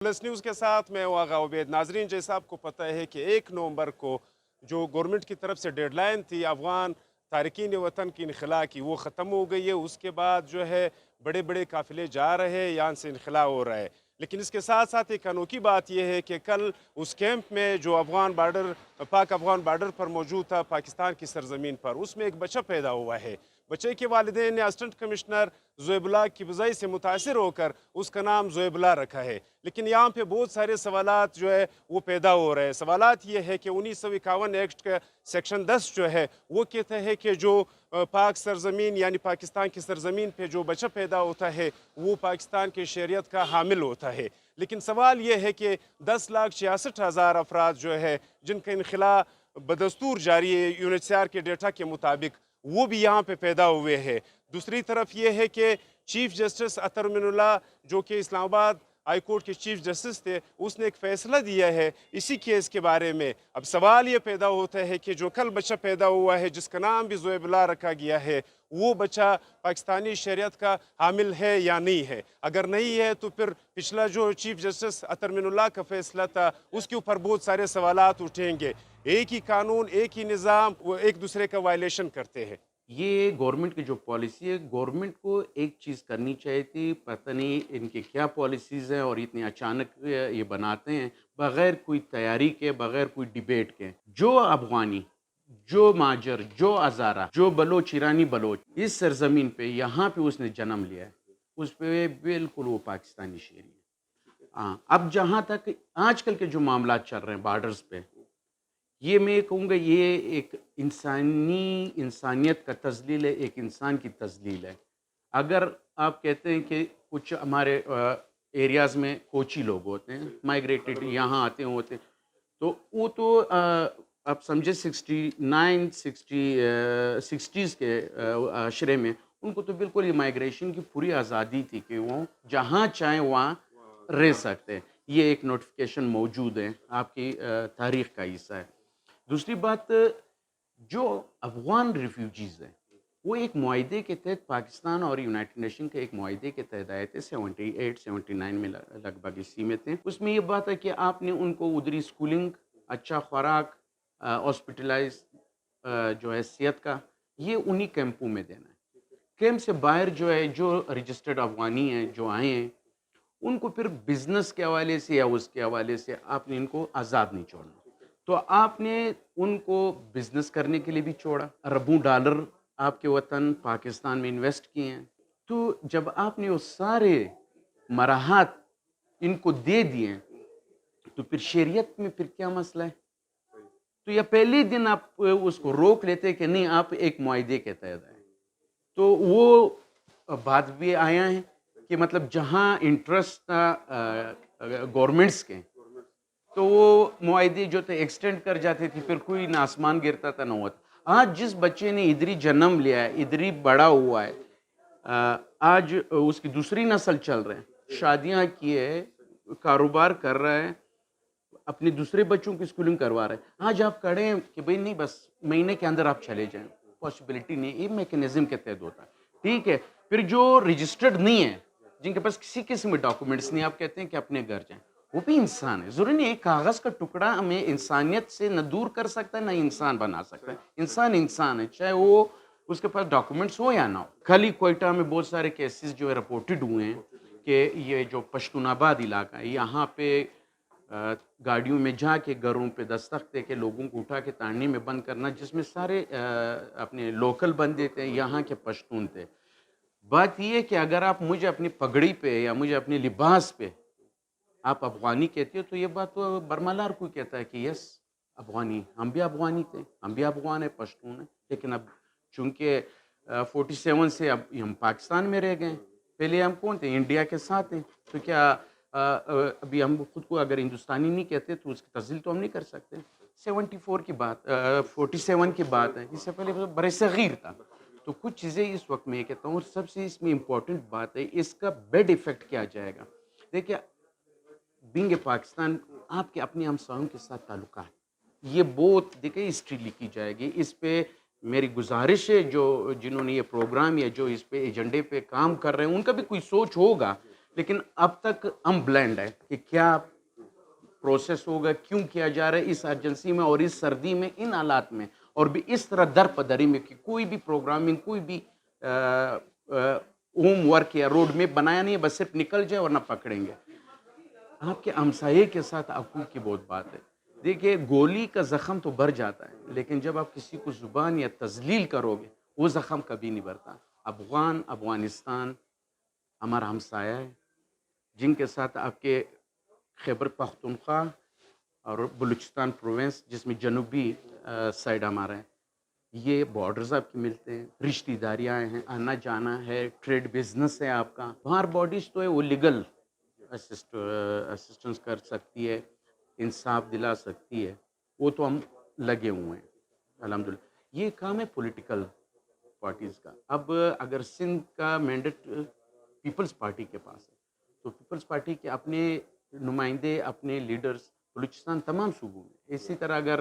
Plus news के साथ मैं हूँ आगा उबैद। नाजरीन, जैसा आपको पता है कि 1 नवंबर को जो गवर्नमेंट की तरफ से डेडलाइन थी अफगान तारकीन वतन की इनखला की, वो ख़त्म हो गई है। उसके बाद जो है बड़े बड़े काफ़िले जा रहे हैं, यहाँ से इनखला हो रहा है। लेकिन इसके साथ साथ एक अनोखी बात यह है कि कल उस कैंप में जो अफगान बार्डर पाक अफगान बार्डर पर मौजूद था पाकिस्तान की सरजमीन पर, उसमें एक बच्चा पैदा हुआ है। बच्चे के वालिदैन ने असिस्टेंट कमिश्नर ज़ोएबुल्लाह की वज़ाई से मुतासिर होकर उसका नाम ज़ोएबुल्लाह रखा है। लेकिन यहाँ पे बहुत सारे सवालात जो है वो पैदा हो रहे हैं। सवालात ये है कि 1951 एक्ट का सेक्शन 10 जो है वो कहता है कि जो पाक सरजमीन यानी पाकिस्तान की सरजमीन पे जो बच्चा पैदा होता है वो पाकिस्तान की शरीयत का हामिल होता है। लेकिन सवाल ये है कि 10,66,000 अफराद जो है जिनका इनखला बदस्तूर जारी है यूएनएचसीआर के डेटा के मुताबिक, वो भी यहाँ पे पैदा हुए हैं। दूसरी तरफ ये है कि चीफ जस्टिस अतर मिनुल्लाह जो कि इस्लामाबाद हाई कोर्ट के चीफ जस्टिस थे, उसने एक फ़ैसला दिया है इसी केस के बारे में। अब सवाल ये पैदा होता है कि जो कल बच्चा पैदा हुआ है जिसका नाम भी ज़ोएबुल्लाह रखा गया है, वो बच्चा पाकिस्तानी शरीयत का हामिल है या नहीं है। अगर नहीं है तो फिर पिछला जो चीफ जस्टिस अतर मिनुल्लाह का फ़ैसला था उसके ऊपर बहुत सारे सवालात उठेंगे। एक ही कानून, एक ही निज़ाम, वो एक दूसरे का वायलेशन करते हैं। ये गवर्नमेंट की जो पॉलिसी है, गवर्नमेंट को एक चीज़ करनी चाहिए थी। पता नहीं इनकी क्या पॉलिसीज़ हैं और इतने अचानक ये बनाते हैं बग़ैर कोई तैयारी के, बग़ैर कोई डिबेट के। जो अफ़गानी, जो माजर, जो हज़ारा, जो बलोच, ईरानी बलोच इस सरज़मीन पे यहाँ पे उसने जन्म लिया है, उस पे बिल्कुल वो पाकिस्तानी शहरी है। हाँ, अब जहाँ तक आजकल के जो मामलात चल रहे हैं बॉर्डर्स पे, ये मैं कहूँगा ये एक इंसानियत का तज़लील है, एक इंसान की तज़लील है। अगर आप कहते हैं कि कुछ हमारे एरियाज़ में कोची लोग होते हैं, माइग्रेटेड यहाँ आते होते, तो वो तो आप समझे 60s के अशरे में उनको तो बिल्कुल ये माइग्रेशन की पूरी आज़ादी थी कि वो जहाँ चाहें वहाँ रह सकते हैं। ये एक नोटिफिकेशन मौजूद है, आपकी तारीख़ का हिस्सा है। दूसरी बात, जो अफ़गान रिफ्यूजीज़ हैं वो एक मुआहदे के तहत पाकिस्तान और यूनाइटेड नेशन के एक मुआहदे के तहत आए थे। 78-79 में लगभग इसी में थे। उसमें ये बात है कि आपने उनको उधरी स्कूलिंग, अच्छा खुराक, हॉस्पिटलाइज जो है सेहत का, ये उन्हीं कैंपों में देना है। कैंप से बाहर जो है जो रजिस्टर्ड अफ़गानी हैं जो आए हैं उनको फिर बिज़नेस के हवाले से या उसके हवाले से आपने इनको आज़ाद नहीं छोड़ना। तो आपने उनको बिजनेस करने के लिए भी छोड़ा, अरबों डॉलर आपके वतन पाकिस्तान में इन्वेस्ट किए हैं। तो जब आपने वो सारे मराहत इनको दे दिए तो फिर शरीयत में फिर क्या मसला है? तो या पहले दिन आप उसको रोक लेते कि नहीं आप एक मुआहदे के तहत आए। तो वो बात भी आया है कि मतलब जहाँ इंटरेस्ट था गवर्नमेंट्स के, तो वो मुआहदे जो थे एक्सटेंड कर जाते थे, फिर कोई ना आसमान गिरता था ना होता। आज जिस बच्चे ने इधरी जन्म लिया है, इधरी बड़ा हुआ है, आज उसकी दूसरी नस्ल चल रहे हैं, शादियां की है, कारोबार कर रहा है, अपने दूसरे बच्चों की स्कूलिंग करवा रहे हैं। आज आप कह रहे हैं कि भाई नहीं बस महीने के अंदर आप चले जाएं, पॉसिबिलिटी नहीं, ये मैकेनिज्म के तहत होता है। ठीक है, फिर जो रजिस्टर्ड नहीं है, जिनके पास किसी किस्म के डॉक्यूमेंट्स नहीं, आप कहते हैं कि अपने घर जाएं, वो भी इंसान है। जरूरी नहीं एक कागज का टुकड़ा हमें इंसानियत से न दूर कर सकता है, न इंसान बना सकता है। इंसान इंसान है, चाहे वो उसके पास डॉक्यूमेंट्स हो या ना हो। कल ही कोयटा में बहुत सारे केसेस जो है रिपोर्टेड हुए हैं कि ये जो पश्तूनाबाद इलाका है, यहाँ पे गाड़ियों में जाके घरों पे दस्तक दे के लोगों को उठा के ताड़ने में बंद करना, जिसमें सारे अपने लोकल बंदे थे, यहाँ के पश्तून थे। बात ये है कि अगर आप मुझे अपनी पगड़ी पे या मुझे अपने लिबास पे आप अफ़गानी कहते हो, तो ये बात तो बरमलार कोई कहता है कि यस अफ़गानी, हम भी अफ़गानी थे, हम भी अफ़गान है, पश्तून है। लेकिन अब चूँकि 47 से अब हम पाकिस्तान में रह गए, पहले हम कौन थे? इंडिया के साथ हैं। तो क्या अभी हम खुद को अगर हिंदुस्तानी नहीं कहते तो उसकी तस्दील तो हम नहीं कर सकते। 74 की बात 47 की बात है, इससे पहले तो बरसग़ीर था। तो कुछ चीज़ें इस वक्त मैं कहता हूँ, सबसे इसमें इम्पोर्टेंट बात है इसका बैड इफ़ेक्ट क्या जाएगा। देखिए, बीइंग ए पाकिस्तान, आपके अपने हमसायों के साथ ताल्लुकात, ये बहुत देखिए हिस्ट्री लिखी जाएगी। इस पे मेरी गुजारिश है जो जिन्होंने ये प्रोग्राम या जो इस पे एजेंडे पे काम कर रहे हैं उनका भी कोई सोच होगा لیکن اب تک ہم بلینڈ ہے کہ کیا پروسیس ہوگا, کیوں کیا جا رہا ہے اس ارجنسی میں اور اس سردی میں, ان حالات میں, اور بھی اس طرح در پدری میں کہ کوئی بھی پروگرامنگ, کوئی بھی ہوم ورک یا روڈ میپ بنایا نہیں ہے, بس صرف نکل جائے ورنہ پکڑیں گے. آپ کے ہمسائے کے ساتھ عفو کی بہت بات ہے. دیکھیے گولی کا زخم تو بھر جاتا ہے, لیکن جب آپ کسی کو زبان یا تذلیل کرو گے وہ زخم کبھی نہیں بھرتا. افغانستان ہمارا ہمسایہ ہے, جن کے ساتھ آپ کے خیبر پختونخوا اور بلوچستان پروونس, جس میں جنوبی سائڈ ہمارا ہے, یہ بارڈرز آپ کے ملتے ہیں, رشتہ داریاں ہیں, آنا جانا ہے, ٹریڈ بزنس ہے آپ کا. باہر باڈیز تو ہے وہ لیگل اسسٹنس کر سکتی ہے, انصاف دلا سکتی ہے, وہ تو ہم لگے ہوئے ہیں الحمدللہ. یہ کام ہے پولیٹیکل پارٹیز کا. اب اگر سندھ کا مینڈیٹ پیپلز پارٹی کے پاس ہے تو پیپلز پارٹی کے اپنے نمائندے, اپنے لیڈرز بلوچستان تمام صوبوں میں. اسی طرح اگر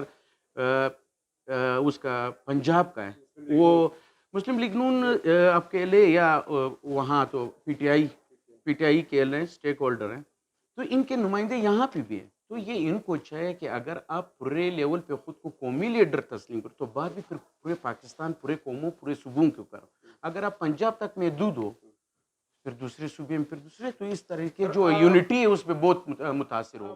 اس کا پنجاب کا ہے وہ مسلم لیگ نون آپ کہہ لیں یا وہاں تو پی ٹی آئی کہہ لیں, اسٹیک ہولڈر ہیں, تو ان کے نمائندے یہاں پہ بھی ہیں. تو یہ ان کو چاہے کہ اگر آپ پورے لیول پہ خود کو قومی لیڈر تسلیم کرو تو بعد بھی پھر پورے پاکستان, پورے قوموں, پورے صوبوں کے کرو. اگر آپ پنجاب تک محدود ہو پھر دوسرے صوبے میں پھر دوسرے, تو اس طرح کے جو یونٹی ہے اس پہ بہت متاثر ہو گئے.